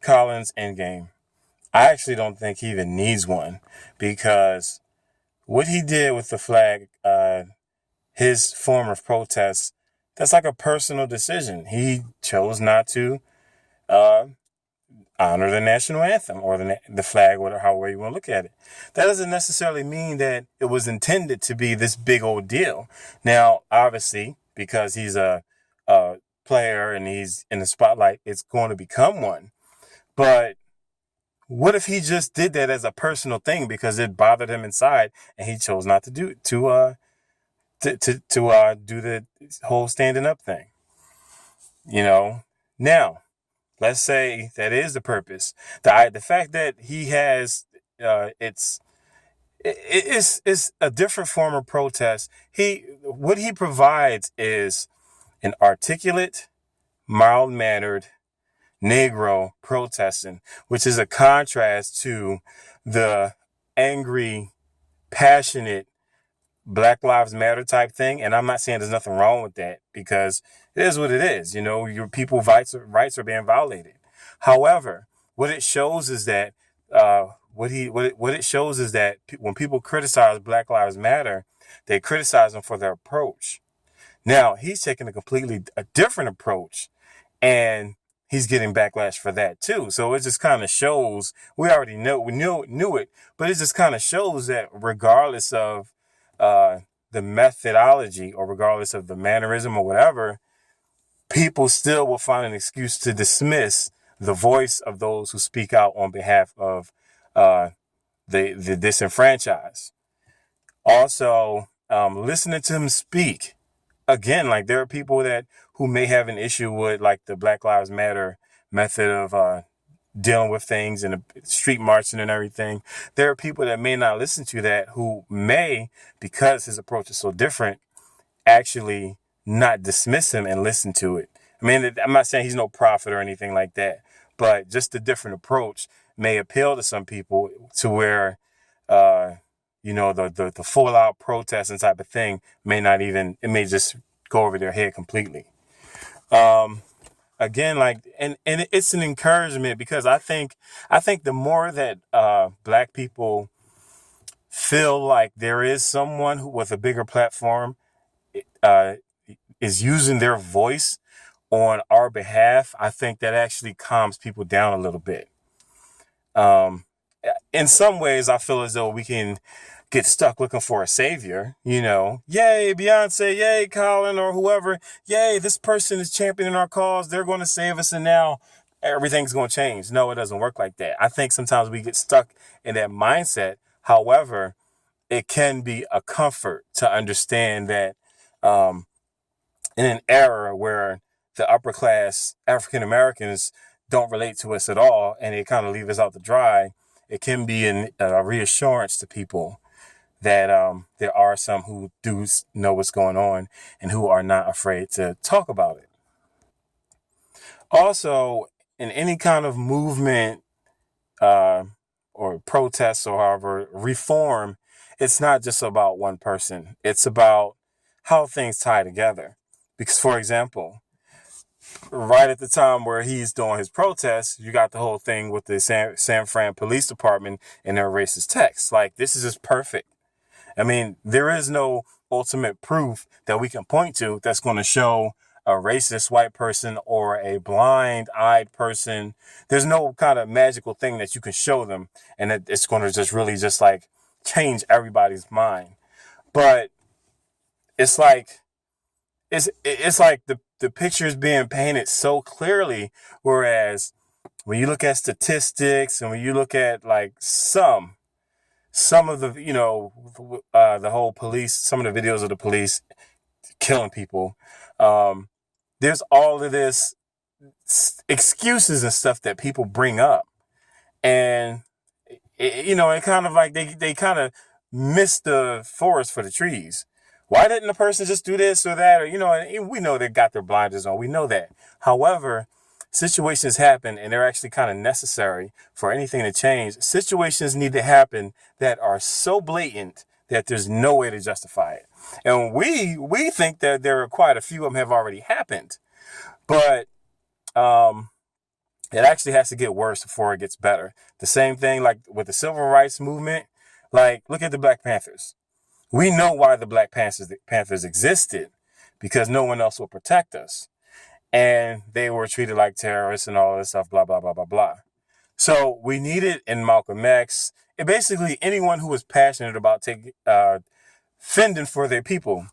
Collins endgame. I actually don't think he even needs one because what he did with the flag, his form of protest, that's like a personal decision. He chose not to uh, honor the national anthem or the flag, whatever, however you want to look at it. That doesn't necessarily mean that it was intended to be this big old deal. Now, obviously, because he's a player and he's in the spotlight, it's going to become one. But what if he just did that as a personal thing because it bothered him inside and he chose not to do do the whole standing up thing? You know. Now, let's say that is the purpose. The fact that he has it's a different form of protest. What he provides is an articulate, mild mannered Negro protesting, which is a contrast to the angry, passionate Black Lives Matter type thing. And I'm not saying there's nothing wrong with that because it is what it is. You know, your people's rights are being violated. However, what it shows is that when people criticize Black Lives Matter, they criticize them for their approach. Now he's taking a different approach, and he's getting backlash for that too. So it just kind of shows, we knew it, but it just kind of shows that regardless of the methodology or regardless of the mannerism or whatever, people still will find an excuse to dismiss the voice of those who speak out on behalf of the disenfranchised. Also, listening to him speak, again, like there are people who may have an issue with like the Black Lives Matter method of dealing with things and the street marching and everything. There are people that may not listen to that who may, because his approach is so different, actually not dismiss him and listen to it. I mean, I'm not saying he's no prophet or anything like that, but just the different approach may appeal to some people to where, the full out protest and type of thing it may just go over their head completely. Again, and it's an encouragement because I think the more that Black people feel like there is someone who with a bigger platform is using their voice on our behalf, I think that actually calms people down a little bit. In some ways, I feel as though we can get stuck looking for a savior, yay, Beyonce, yay, Colin, or whoever, yay, this person is championing our cause, they're going to save us, and now everything's going to change. No, it doesn't work like that. I think sometimes we get stuck in that mindset. However, it can be a comfort to understand that in an era where the upper class African Americans don't relate to us at all, and they kind of leave us out to dry, it can be a reassurance to people that there are some who do know what's going on and who are not afraid to talk about it. Also, in any kind of movement or protest or however, reform, it's not just about one person. It's about how things tie together. Because, for example, right at the time where he's doing his protests, you got the whole thing with the San Fran Police Department and their racist texts. Like, this is just perfect. I mean, there is no ultimate proof that we can point to that's going to show a racist white person or a blind-eyed person. There's no kind of magical thing that you can show them and that it's going to just really just like change everybody's mind. But it's like the picture is being painted so clearly, whereas when you look at statistics and when you look at like some of the, the whole police, some of the videos of the police killing people, there's all of this excuses and stuff that people bring up. And, it kind of like they kind of miss the forest for the trees. Why didn't the person just do this or that? Or, and we know they got their blinders on. We know that. However, situations happen and they're actually kind of necessary for anything to change. Situations need to happen that are so blatant that there's no way to justify it. And we think that there are quite a few of them have already happened. But It actually has to get worse before it gets better. The same thing like with the civil rights movement. Like, look at the Black Panthers. We know why the Black Panthers existed, because no one else will protect us. And they were treated like terrorists and all this stuff, blah, blah, blah, blah, blah. So we needed in Malcolm X, and basically anyone who was passionate about fending for their people,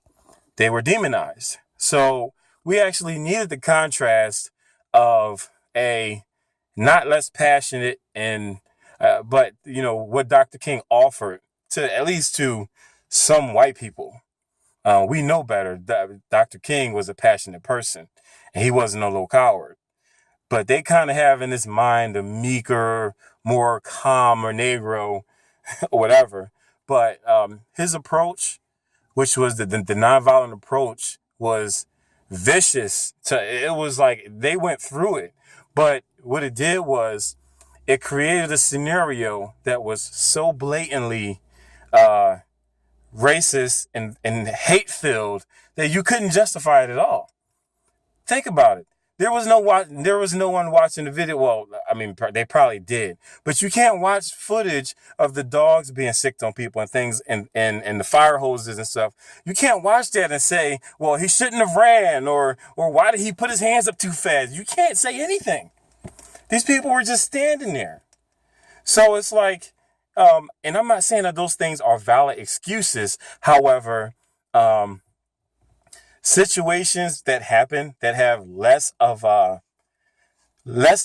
they were demonized. So we actually needed the contrast of a not less passionate and, but what Dr. King offered to at least to some white people. We know better. Dr. King was a passionate person, and he wasn't a little coward. But they kind of have in his mind a meeker, more calmer Negro, or whatever. But his approach, which was the nonviolent approach, was vicious. It was like they went through it. But what it did was it created a scenario that was so blatantly racist and hate-filled that you couldn't justify it at all. Think about it. There was no one watching the video. Well, I mean, they probably did, but you can't watch footage of the dogs being sicked on people and things and the fire hoses and stuff. You can't watch that and say, well, he shouldn't have ran, or why did he put his hands up too fast? You can't say anything. These people were just standing there. So it's like, and I'm not saying that those things are valid excuses. However, situations that happen that have less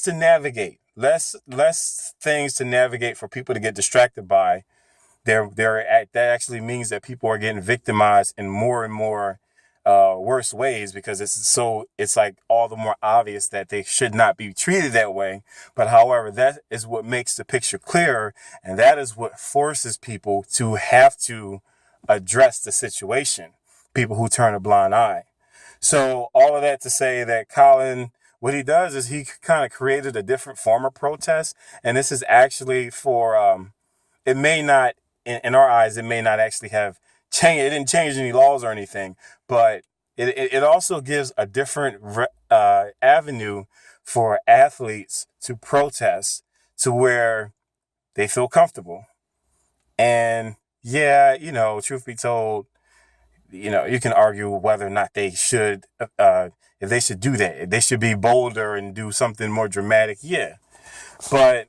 to navigate, less things to navigate for people to get distracted by. That actually means that people are getting victimized in more and more worse ways, because it's like all the more obvious that they should not be treated that way. But however, that is what makes the picture clearer, and that is what forces people to have to address the situation. People who turn a blind eye. So all of that to say that Colin, what he does is he kind of created a different form of protest. And this is actually for, it may not, in our eyes, it may not actually have changed. It didn't change any laws or anything, but it also gives a different avenue for athletes to protest to where they feel comfortable. And yeah, truth be told, you can argue whether or not they should, if they should do that. If they should be bolder and do something more dramatic. Yeah. But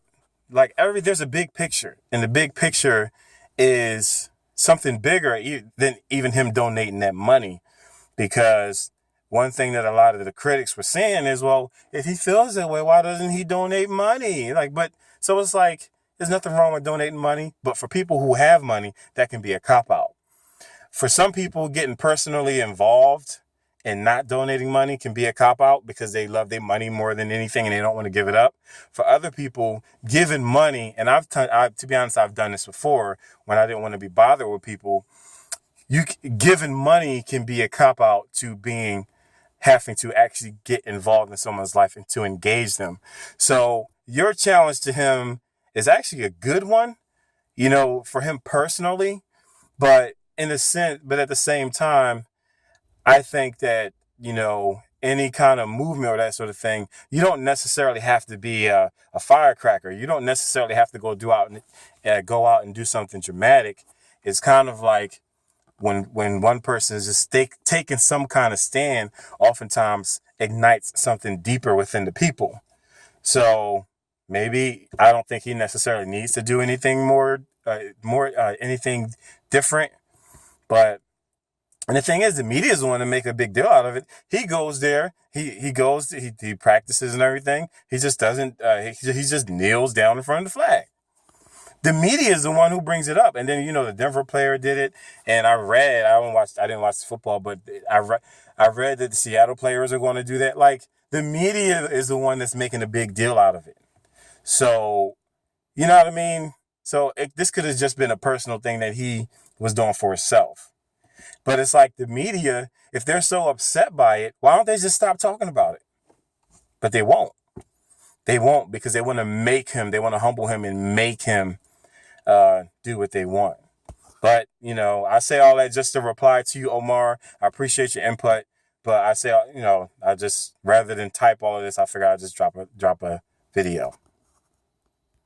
like there's a big picture, and the big picture is something bigger than even him donating that money. Because one thing that a lot of the critics were saying is, well, if he feels that way, why doesn't he donate money? So it's like, there's nothing wrong with donating money, but for people who have money, that can be a cop-out. For some people, getting personally involved and not donating money can be a cop-out because they love their money more than anything and they don't want to give it up. For other people, giving money, and to be honest, I've done this before when I didn't want to be bothered with people. Giving money can be a cop-out to having to actually get involved in someone's life and to engage them. So your challenge to him is actually a good one, for him personally, but at the same time, I think that, any kind of movement or that sort of thing, you don't necessarily have to be a firecracker. You don't necessarily have to go out and do something dramatic. It's kind of like when one person is just taking some kind of stand, oftentimes ignites something deeper within the people. So maybe I don't think he necessarily needs to do anything anything different. But, and the thing is, the media is the one to make a big deal out of it. He goes there, he practices and everything. He just doesn't, he just kneels down in front of the flag. The media is the one who brings it up. And then, the Denver player did it. And I didn't watch the football, but I read that the Seattle players are going to do that. Like, the media is the one that's making a big deal out of it. So, you know what I mean? So this could have just been a personal thing that he was doing for himself. But it's like the media, if they're so upset by it, why don't they just stop talking about it? But they won't. They won't, because they want to humble him and make him do what they want. But, I say all that just to reply to you, Omar. I appreciate your input. But I say, I just, rather than type all of this, I figure I'll just drop a video.